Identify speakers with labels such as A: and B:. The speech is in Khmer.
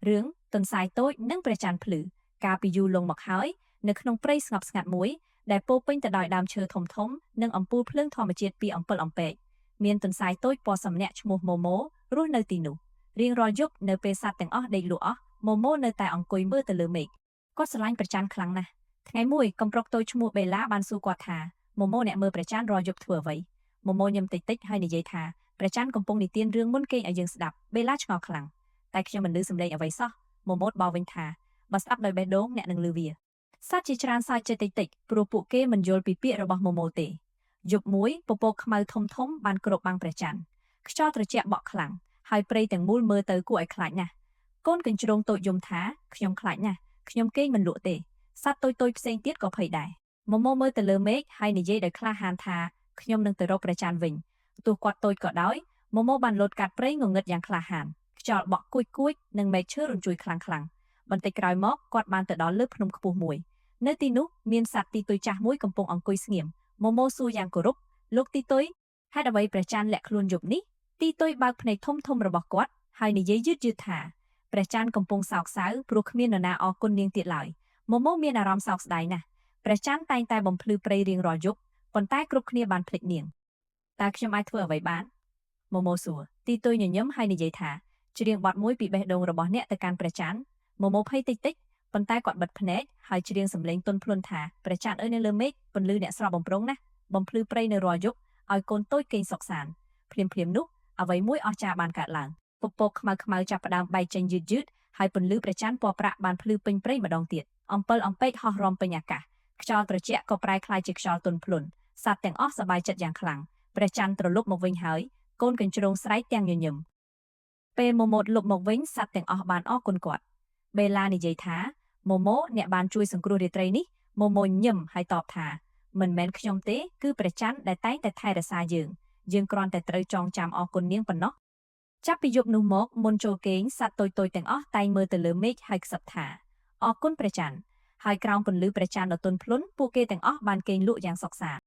A: រឿងទន្សាយតូចនិងព្រះច័ន្ទភ្លឺកាលពីយូរលង់មកហើយនៅក្នុងព្រៃស្ងប់ស្ងាត់មួយដែលពោរពេញទៅដោយដើមឈើធំៗនិងអំពូលភ្លើងធម្មជាតិពីអំពិលអំពែកមានទន្សាយតូចពណ៌សំណាក់ឈ្មោះម៉ូម៉ូរស់នៅទីនោះរៀងរាល់យប់នៅពេលសត្វទាំងអស់ដេកលក់អស់ម៉ូម៉ូនៅតែអង្គុយមើលទៅលើមេឃគាត់ស្រឡាញ់ព្រះច័ន្ទខ្លាំងណាស់ថ្ងៃមួយកំប្រុកតូចឈ្មោះបេឡាបានសួរគាត់ថាម៉ូម៉ូអ្នកមើលព្រះច័ន្ទរាល់យប់ធ្វើអ្វីម៉ូម៉ូញឹមតិចតិចហើយនិយាយថាព្រះច័ន្ទកំពុងនិទានរឿងមុនគេឲ្យយើងស្ដាប់បេឡាឆ្ងល់ខ្លាំងតែខ្ញុំមិនឮសំឡេងអ្វីសោះម៉ូម៉ូបោវិញថាបើស្ដាប់ដោយបេះដូងអ្នកនឹងឮវាសត្វជាច្រើនសើចចិត្តតិចតិចព្រោះពួកគេមិនយល់ពីពាក្យរបស់ម៉ូម៉ូទេយប់មួយពពកខ្មៅធំធំបានគ្របបាំងព្រះច័ន្ទខ្យល់ត្រជាក់បក់ខ្លាំងហើយព្រៃទាំងមូលមើលទៅគួរឲ្យខ្លាចណាស់កូនកញ្ជ្រោងតូចយំថាខ្ញុំខ្លាចណាស់ខ្ញុំគេងមិនលក់ទេសត្វតូចតូចផ្សេងទៀតក៏ភ័យដែរម៉ូម៉ូមើលទៅលើមេឃហើយនិយាយដោយក្លាហានថាខ្ញុំនឹងទៅរកព្រះច័ន្ទវិញទោះគាត់តូចក៏ដោយម៉ូម៉ូបានលោតកាត់ព្រៃងងឹតយ៉ាងក្លាហានខ្យល់បក់គួចគួចនិងមែកឈើរញ្ជួយខ្លាំងខ្លាំងបន្តិចក្រោយមកគាត់បានទៅដល់លើភ្នំខ្ពស់មួយនៅទីនោះមានសត្វទីទុយចាស់មួយកំពុងអង្គុយស្ងៀមម៉ូម៉ូសួរយ៉ាងគោរពលោកទីទុយហេតុអ្វីព្រះច័ន្ទលាក់ខ្លួនយប់នេះទីទុយបើកភ្នែកធំធំរបស់គាត់ហើយនិយាយយឺតៗថាព្រះច័ន្ទកំពុងសោកសៅព្រោះគ្មាននរណាអរគុណនាងទៀតឡើយម៉ូម៉ូមានអារម្មណ៍សោកស្ដាយណាស់ព្រះច័ន្ទតែងតែបំភ្លឺព្រៃរៀងរាល់យប់ប៉ុន្តែគ្រប់គ្នាបានភ្លេចនាងតើខ្ញុំអាចធ្វើអ្វីបានម៉ូម៉ូសួរទីទុយញញឹមហើយនិយាយថាច្រៀងបទមួយពីបេះដូងរបស់អ្នកទៅកាន់ព្រះច័ន្ទម៉ូម៉ូភ័យតិចតិចប៉ុន្តែគាត់បិទភ្នែកហើយច្រៀងសម្លេងទន់ភ្លន់ថាព្រះច័ន្ទអើយនៅលើមេឃពន្លឺអ្នកស្រស់បំព្រងណាស់បំភ្លឺព្រៃនៅរាល់យប់ឲ្យកូនតូចគេងសុខសាន្តភ្លាមនោះអ្វីមួយអស្ចារ្យបានកើតឡើងពពកខ្មៅចាប់ផ្ដើមបែកចេញយឺតហើយពន្លឺព្រះច័ន្ទពណ៌ប្រាក់បានភ្លឺពេញព្រៃម្ដងទៀតអំពិលអំពែកហោះរំពេញអាកាសខ្យល់ត្រជាក់ក៏ប្រែក្លាយជាខ្យល់ទន់ភ្លន់សត្វទាំងអស់សប្បាយចិត្តយ៉ាងខ្លាំងព្រះច័ន្ទត្រឡប់មកវិញហើយកូនកញ្ជ្រោងស្រែកទាំងញញឹមពេលម៉ូម៉ូលុបមកវិញសត្វទាំងអស់បានអរគុណគាត់បេឡានិយាយថាម៉ូម៉ូអ្នកបានជួយសង្គ្រោះរាត្រីនេះម៉ូម៉ូញឹមហើយតបថាមិនមែនខ្ញុំទេគឺព្រះច័ន្ទដែលតែងតែថែរក្សាយើងគ្រាន់តែត្រូវចងចាំអរគុណនាងប៉ុណ្ណោះចាប់ពីយប់នោះមកមុនចូលគេងសត្វតូចទាំងអស់តែងមើលទៅលើមេឃហើយខ្សឹបថាអរគុណព្រះច័ន្ទហើយក្រោមពន្លឺព្រះច័ន្ទដ៏ទន់ភ្លន់ពួកគេទាំងអស់បានគេងលក់យ៉ាងសុខសាន្ត